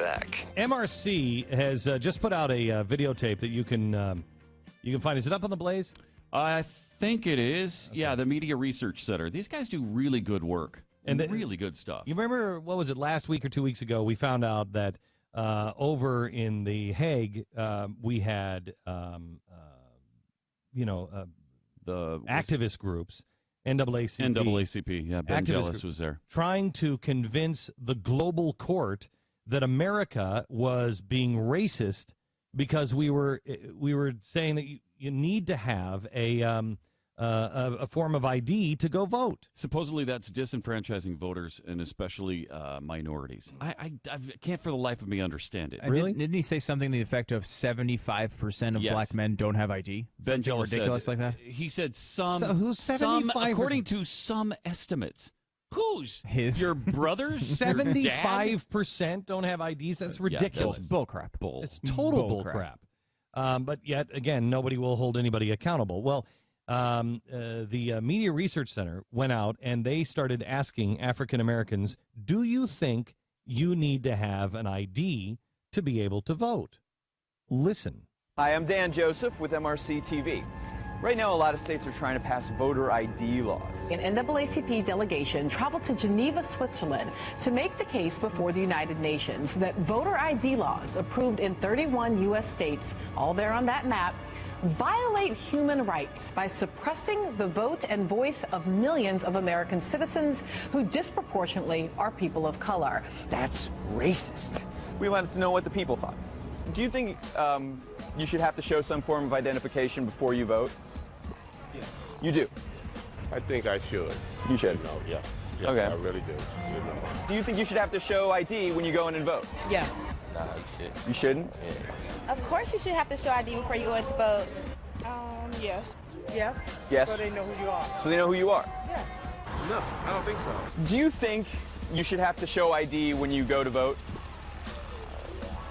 Beck. MRC has just put out a videotape that you can find. Is it up on the Blaze? I think it is. Okay. Yeah, the Media Research Center. These guys do really good work and really good stuff. You remember, what was it, last week or 2 weeks ago, we found out that over in The Hague, we had, the activist groups, NAACP, yeah, Ben Jealous was there. Trying to convince the global court that America was being racist because we were saying that you need to have a form of ID to go vote. Supposedly that's disenfranchising voters and especially minorities. I can't for the life of me understand it. Really? Didn't he say something to the effect of 75% of black men don't have ID? Ben Jealous ridiculous said, like that? He said some, according to some estimates. Whose? His. Your brothers? 75% don't have IDs? That's ridiculous. That's bullcrap. It's total bullcrap. But yet, again, nobody will hold anybody accountable. Well, the Media Research Center went out and they started asking African Americans, do you think you need to have an ID to be able to vote? Listen. Hi, I'm Dan Joseph with MRC TV. Right now, a lot of states are trying to pass voter ID laws. An NAACP delegation traveled to Geneva, Switzerland to make the case before the United Nations that voter ID laws approved in 31 U.S. states, all there on that map, violate human rights by suppressing the vote and voice of millions of American citizens who disproportionately are people of color. That's racist. We wanted to know what the people thought. Do you think you should have to show some form of identification before you vote? Yes. You do? I think I should. You should? No, yeah. Okay. I really do. Do you think you should have to show ID when you go in and vote? Yes. Nah, you should. You shouldn't? Yeah. Of course you should have to show ID before you go in to vote. Yes. Yes? Yes. So they know who you are. So they know who you are? Yes. No, I don't think so. Do you think you should have to show ID when you go to vote?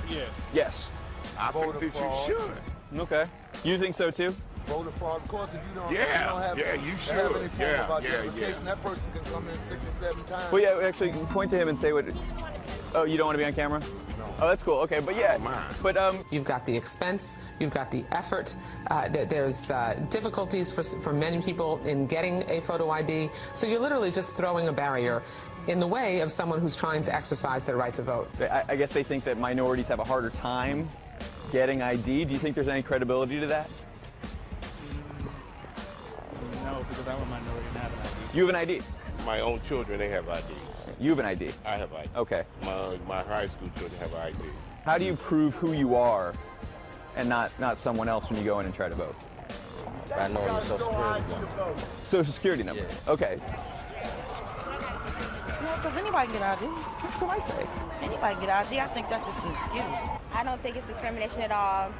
Yes. Yes. I think that you should. Okay. You think so too? Voter fraud, of course, if you don't, you should. Have any form of identification, that person can come in 6 or 7 times. Well, yeah, actually, point to him and say what. Oh, you don't want to be on camera? No. Oh, that's cool. Okay, but yeah. But you've got the expense, you've got the effort. There's difficulties for many people in getting a photo ID. So you're literally just throwing a barrier in the way of someone who's trying to exercise their right to vote. I guess they think that minorities have a harder time getting ID. Do you think there's any credibility to that? No, because I'm a minority and have an ID. You have an ID? My own children, they have ID. You have an ID? I have ID. Okay. My high school children have ID. How do you prove who you are and not someone else when you go in and try to vote? I know your Social Security number. Social Security number? Yeah. Okay. No, because anybody can get ID. That's what I say. Anybody can get ID. I think that's just an excuse. I don't think it's discrimination at all.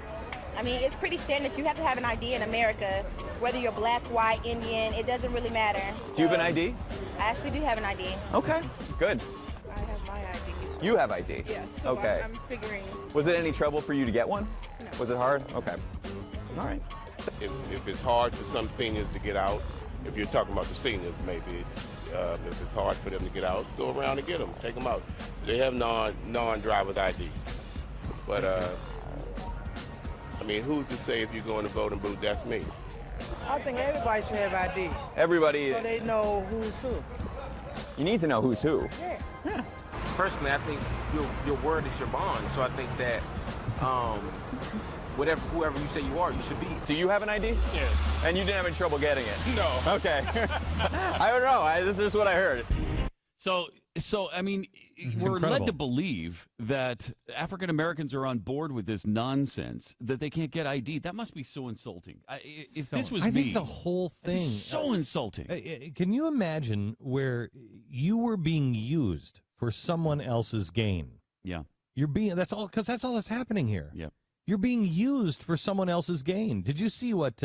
I mean, it's pretty standard. You have to have an ID in America, whether you're black, white, Indian, it doesn't really matter. Do you have an ID? I actually do have an ID. Okay, good. I have my ID. You have ID? Yeah. So okay. I'm figuring. Was it any trouble for you to get one? No. Was it hard? Okay. All right. If it's hard for some seniors to get out, if you're talking about the seniors, maybe, if it's hard for them to get out, go around and get them, take them out. They have non-driver's ID. But, I mean, who's to say if you go in the voting booth, that's me? I think everybody should have ID. Everybody. So they know who's who. You need to know who's who. Yeah. Personally, I think your word is your bond. So I think that whoever you say you are, you should be. Do you have an ID? Yeah. And you didn't have any trouble getting it? No. Okay. I don't know. This is what I heard. So I mean, it's we're incredible. led to believe that African Americans are on board with this nonsense that they can't get ID. That must be so insulting. If this was I me, think the whole thing so insulting. Can you imagine where you were being used for someone else's gain? Yeah, that's all that's happening here. Yeah, you're being used for someone else's gain. Did you see what?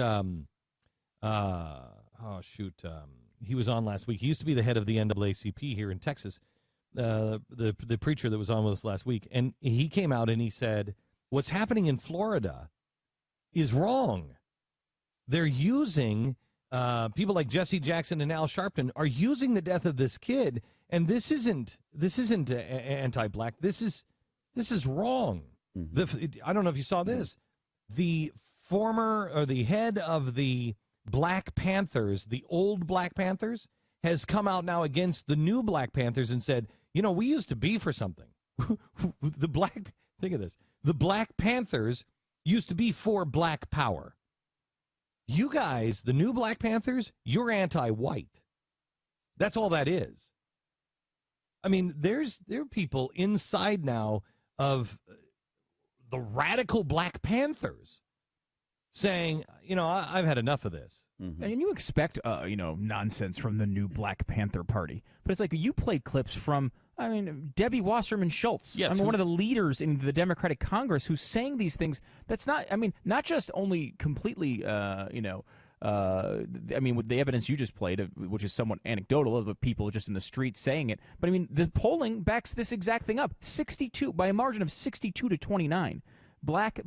He was on last week. He used to be the head of the NAACP here in Texas. The preacher that was on with us last week, and he came out and he said, "What's happening in Florida is wrong. They're using people like Jesse Jackson and Al Sharpton are using the death of this kid, and this isn't anti-black. This This is wrong. I don't know if you saw this. The head of the Black Panthers, the old Black Panthers, has come out now against the new Black Panthers and said, we used to be for something. Think of this. The Black Panthers used to be for black power. You guys, the new Black Panthers, you're anti-white. That's all that is. I mean, there are people inside now of the radical Black Panthers saying, I've had enough of this. And you expect, nonsense from the new Black Panther Party. But it's like you play clips from, Debbie Wasserman Schultz. Yes, one of the leaders in the Democratic Congress who's saying these things. That's not, not just only completely, the evidence you just played, which is somewhat anecdotal of people just in the street saying it. But, the polling backs this exact thing up. 62, by a margin of 62 to 29. Black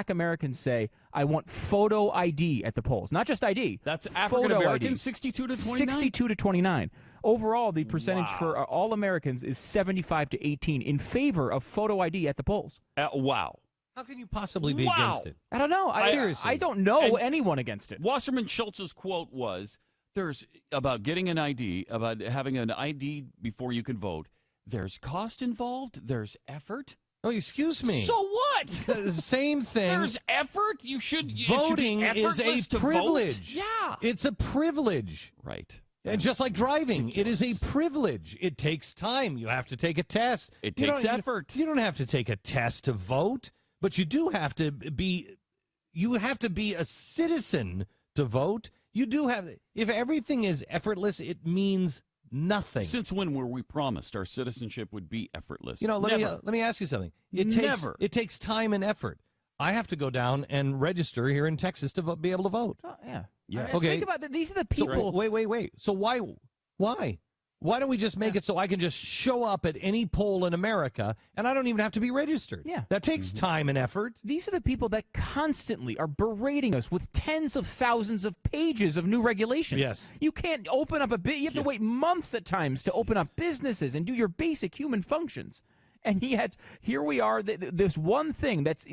Americans say, I want photo ID at the polls. Not just ID. That's African Americans, 62 to 29? 62 to 29. Overall, the percentage for all Americans is 75 to 18 in favor of photo ID at the polls. Wow. How can you possibly be against it? I don't know. Seriously. I don't know anyone against it. Wasserman Schultz's quote was, there's about getting an ID, about having an ID before you can vote. There's cost involved. There's effort. Oh, excuse me. So what? The same thing. There's effort. Voting is a privilege. Yeah. It's a privilege. Right. And just like driving, it is a privilege. It takes time. You have to take a test. It takes effort. You don't have to take a test to vote, but you do have to be a citizen to vote. You do have, if everything is effortless, it means nothing. Since when were we promised our citizenship would be effortless? Let me ask you something. It takes time and effort. I have to go down and register here in Texas to be able to vote. Oh, yeah. Yes. Okay. Think about that. These are the people. So, wait. So why? Why don't we just make it so I can just show up at any poll in America and I don't even have to be registered? Yeah. That takes time and effort. These are the people that constantly are berating us with tens of thousands of pages of new regulations. Yes. You can't open up you have to wait months at times to open up businesses and do your basic human functions. And yet, here we are, this one thing that's,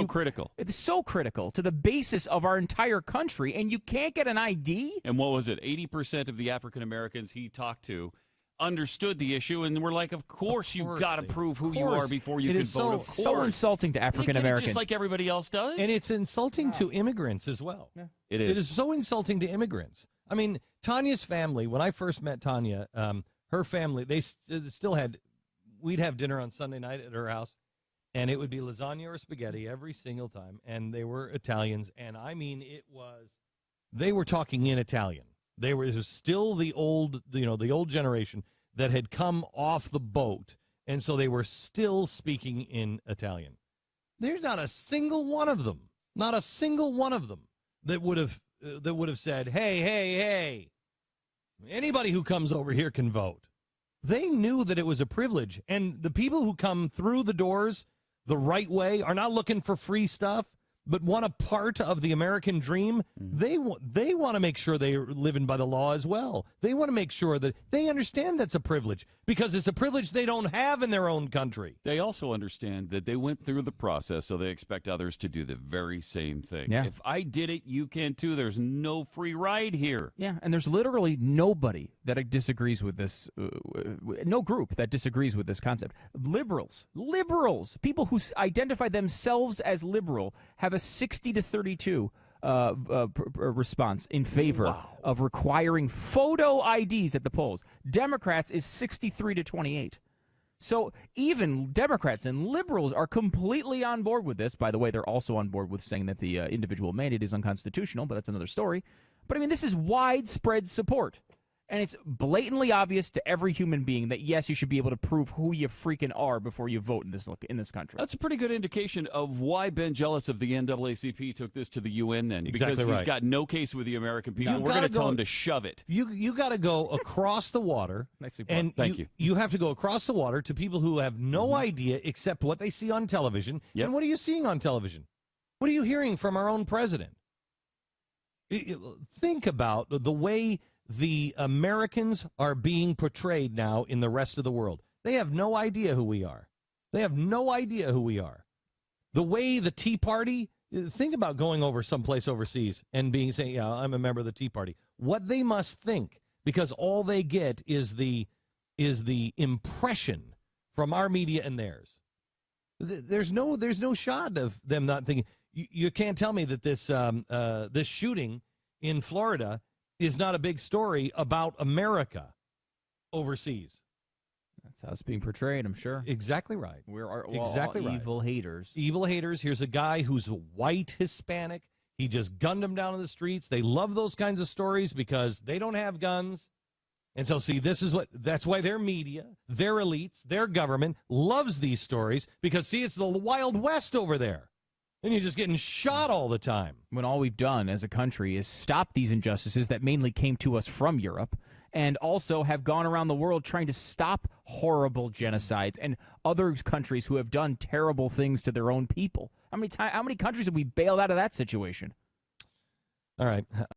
critical. It's so critical to the basis of our entire country, and you can't get an ID? And what was it? 80% of the African Americans he talked to understood the issue, and we're like, of course you've got to prove who you are before you can vote. Of course. So insulting to African Americans. Just like everybody else does. And it's insulting to immigrants as well. Yeah. It is. It is so insulting to immigrants. I mean, Tanya's family, when I first met Tanya, her family, they still had... We'd have dinner on Sunday night at her house, and it would be lasagna or spaghetti every single time, and they were Italians, and they were talking in Italian. It was still the old generation that had come off the boat, and so they were still speaking in Italian. There's not a single one of them that would have said, hey, anybody who comes over here can vote. They knew that it was a privilege, and the people who come through the doors the right way are not looking for free stuff, but want a part of the American dream. They want to make sure they're living by the law as well. They want to make sure that they understand that's a privilege, because it's a privilege they don't have in their own country. They also understand that they went through the process, so they expect others to do the very same thing. Yeah. If I did it, you can too. There's no free ride here. Yeah, and there's literally nobody that disagrees with this, no group that disagrees with this concept. Liberals, people who identify themselves as liberal have a 60 to 32 response in favor of requiring photo IDs at the polls. Democrats is 63 to 28. So even Democrats and liberals are completely on board with this. By the way, they're also on board with saying that the individual mandate is unconstitutional, but that's another story. But I mean, this is widespread support. And it's blatantly obvious to every human being that, yes, you should be able to prove who you freaking are before you vote in this country. That's a pretty good indication of why Ben Jealous of the NAACP took this to the UN then. Exactly because right. He's got no case with the American people. We're going to tell him to shove it. You got to go across the water. Nicely put. And Thank you. You have to go across the water to people who have no idea except what they see on television. Yep. And what are you seeing on television? What are you hearing from our own president? Think about the way the Americans are being portrayed now in the rest of the world. They have no idea who we are. They have no idea who we are. The way the Tea Party, think about going over someplace overseas and saying, yeah, I'm a member of the Tea Party. What they must think, because all they get is the impression from our media and theirs. There's no shot of them not thinking. You can't tell me that this shooting in Florida is not a big story about America overseas. That's how it's being portrayed, I'm sure. Exactly right. We're exactly all right. evil haters. Evil haters. Here's a guy who's white Hispanic. He just gunned them down in the streets. They love those kinds of stories because they don't have guns. And so, see, that's why their media, their elites, their government loves these stories because, see, it's the Wild West over there. And you're just getting shot all the time. When all we've done as a country is stop these injustices that mainly came to us from Europe, and also have gone around the world trying to stop horrible genocides and other countries who have done terrible things to their own people. How many countries have we bailed out of that situation? All right.